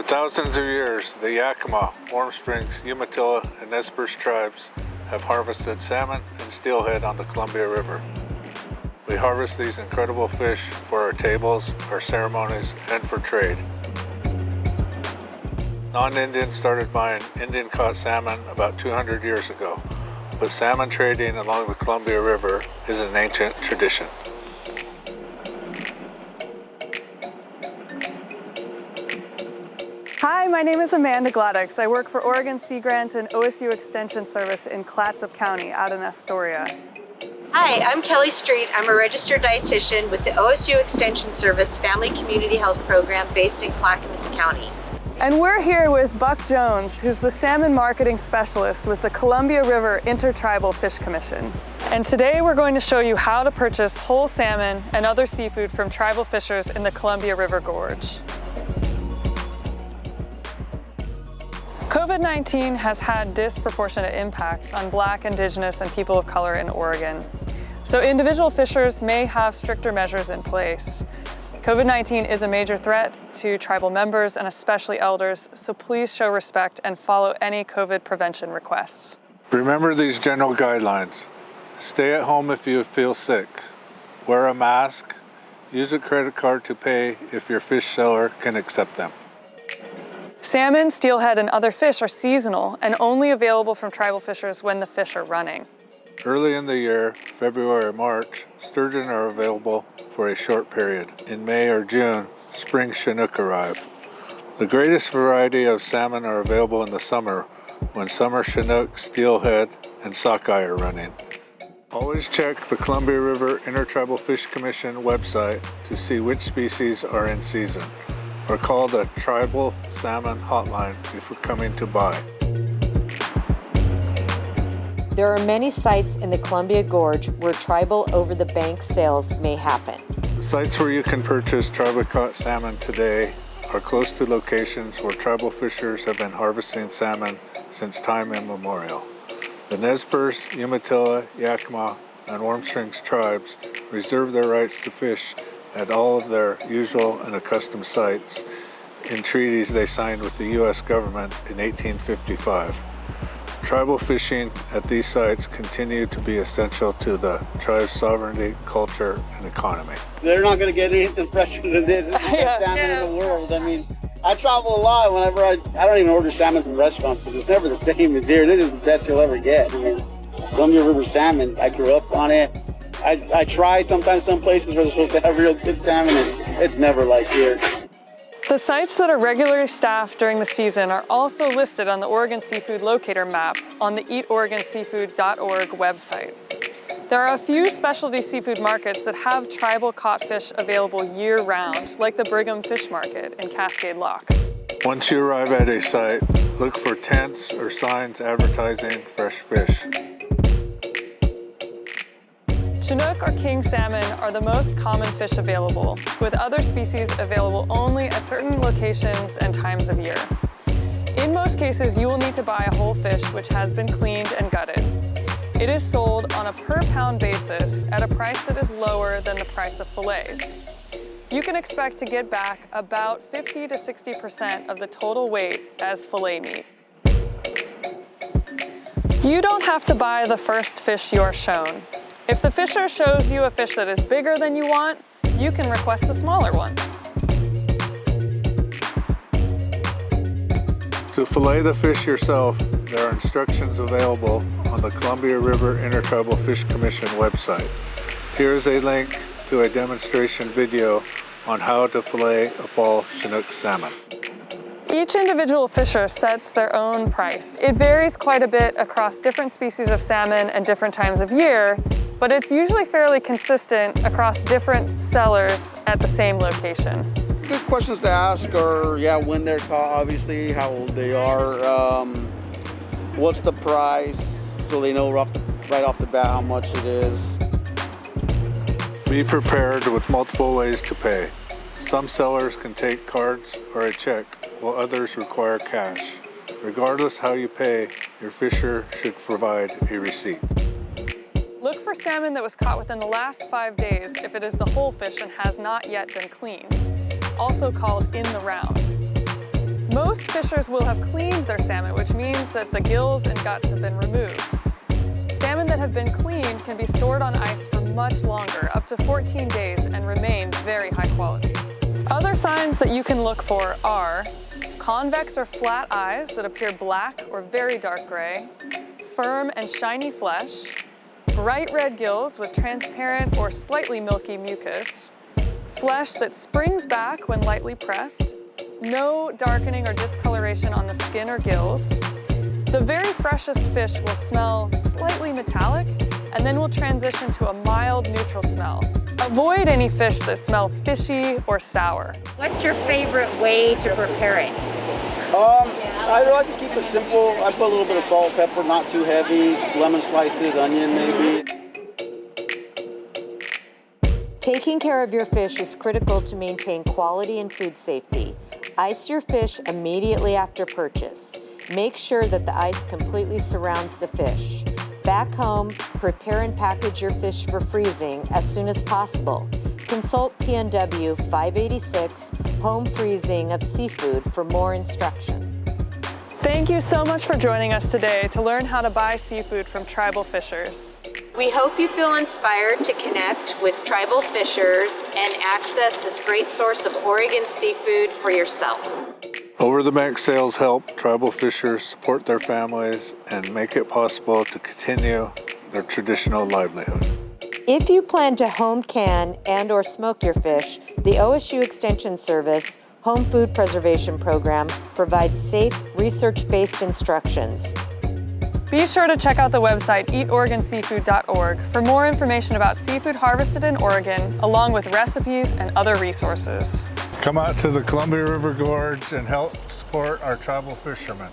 For thousands of years, the Yakima, Warm Springs, Umatilla, and Nez Perce tribes have harvested salmon and steelhead on the Columbia River. We harvest these incredible fish for our tables, our ceremonies, and for trade. Non-Indians started buying Indian-caught salmon about 200 years ago, but salmon trading along the Columbia River is an ancient tradition. Hi, my name is Amanda Gladys. I work for Oregon Sea Grant and OSU Extension Service in Clatsop County out in Astoria. Hi, I'm Kelly Street. I'm a registered dietitian with the OSU Extension Service Family Community Health Program based in Clackamas County. And we're here with Buck Jones, who's the salmon marketing specialist with the Columbia River Intertribal Fish Commission. And today we're going to show you how to purchase whole salmon and other seafood from tribal fishers in the Columbia River Gorge. COVID-19 has had disproportionate impacts on Black, Indigenous, and people of color in Oregon. So individual fishers may have stricter measures in place. COVID-19 is a major threat to tribal members and especially elders, so please show respect and follow any COVID prevention requests. Remember these general guidelines. Stay at home if you feel sick. Wear a mask. Use a credit card to pay if your fish seller can accept them. Salmon, steelhead, and other fish are seasonal and only available from tribal fishers when the fish are running. Early in the year, February or March, sturgeon are available for a short period. In May or June, spring Chinook arrive. The greatest variety of salmon are available in the summer when summer Chinook, steelhead, and sockeye are running. Always check the Columbia River Intertribal Fish Commission website to see which species are in season, or call the Tribal Salmon Hotline before coming to buy. There are many sites in the Columbia Gorge where tribal over-the-bank sales may happen. The sites where you can purchase tribal caught salmon today are close to locations where tribal fishers have been harvesting salmon since time immemorial. The Nez Perce, Umatilla, Yakima, and Warm Springs tribes reserve their rights to fish at all of their usual and accustomed sites in treaties they signed with the U.S. government in 1855. Tribal fishing at these sites continue to be essential to the tribe's sovereignty, culture, and economy. They're not going to get anything fresher than this. It's the best salmon in the world. I mean, I travel a lot. Whenever I don't even order salmon from restaurants because it's never the same as here. This is the best you'll ever get. I mean, Columbia River salmon, I grew up on it. I try sometimes some places where they're supposed to have real good salmon. It's never like here. The sites that are regularly staffed during the season are also listed on the Oregon Seafood Locator map on the eatoregonseafood.org website. There are a few specialty seafood markets that have tribal caught fish available year-round, like the Brigham Fish Market in Cascade Locks. Once you arrive at a site, look for tents or signs advertising fresh fish. Chinook or king salmon are the most common fish available, with other species available only at certain locations and times of year. In most cases, you will need to buy a whole fish which has been cleaned and gutted. It is sold on a per pound basis at a price that is lower than the price of fillets. You can expect to get back about 50 to 60% of the total weight as fillet meat. You don't have to buy the first fish you are shown. If the fisher shows you a fish that is bigger than you want, you can request a smaller one. To fillet the fish yourself, there are instructions available on the Columbia River Intertribal Fish Commission website. Here is a link to a demonstration video on how to fillet a fall Chinook salmon. Each individual fisher sets their own price. It varies quite a bit across different species of salmon and different times of year, but it's usually fairly consistent across different sellers at the same location. Good questions to ask are, when they're caught, obviously, how old they are, what's the price, so they know right off the bat how much it is. Be prepared with multiple ways to pay. Some sellers can take cards or a check, while others require cash. Regardless how you pay, your fisher should provide a receipt. Look for salmon that was caught within the last 5 days if it is the whole fish and has not yet been cleaned, also called in the round. Most fishers will have cleaned their salmon, which means that the gills and guts have been removed. Salmon that have been cleaned can be stored on ice for much longer, up to 14 days, and remain very high quality. Other signs that you can look for are convex or flat eyes that appear black or very dark gray, firm and shiny flesh, bright red gills with transparent or slightly milky mucus, flesh that springs back when lightly pressed, no darkening or discoloration on the skin or gills. The very freshest fish will smell slightly metallic and then will transition to a mild neutral smell. Avoid any fish that smell fishy or sour. What's your favorite way to prepare it? I like to keep it simple. I put a little bit of salt, pepper, not too heavy, lemon slices, onion maybe. Taking care of your fish is critical to maintain quality and food safety. Ice your fish immediately after purchase. Make sure that the ice completely surrounds the fish. Back home, prepare and package your fish for freezing as soon as possible. Consult PNW 586, Home Freezing of Seafood, for more instructions. Thank you so much for joining us today to learn how to buy seafood from tribal fishers. We hope you feel inspired to connect with tribal fishers and access this great source of Oregon seafood for yourself. Over-the-bank sales help tribal fishers support their families and make it possible to continue their traditional livelihood. If you plan to home can and/or smoke your fish, the OSU Extension Service Home Food Preservation Program provides safe, research-based instructions. Be sure to check out the website eatoregonseafood.org for more information about seafood harvested in Oregon, along with recipes and other resources. Come out to the Columbia River Gorge and help support our tribal fishermen.